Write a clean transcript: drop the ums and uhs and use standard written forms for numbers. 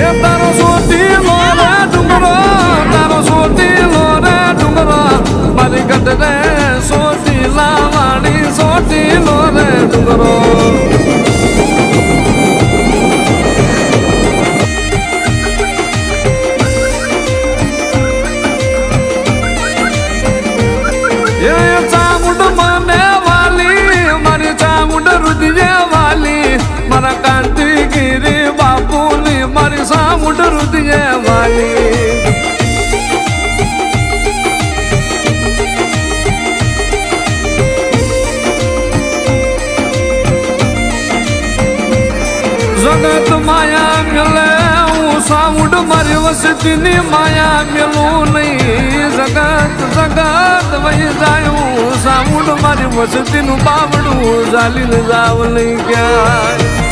એ તારો સોટીલો રે ડુંગરો, તારો સોટીલો રે ડુંગરો, મારી ગઢરે સોટીલા વાળી સોટીલો રે ડુંગરો. ચામુંડ મને વાલી, મારી ચામુંડ રુદિયે વાલી, મારા કાંતિગીરી બાપુની મારી ચામુંડ રુદિયે વાલી. જગત માયા મેલે હું સામુંડ મારી વસતીની માયા મેલું નહીં. જગત વહી જાય સામુંડ મારી વસતીનું બાવડું ચાલીને જાવ નહીં ક્યાં.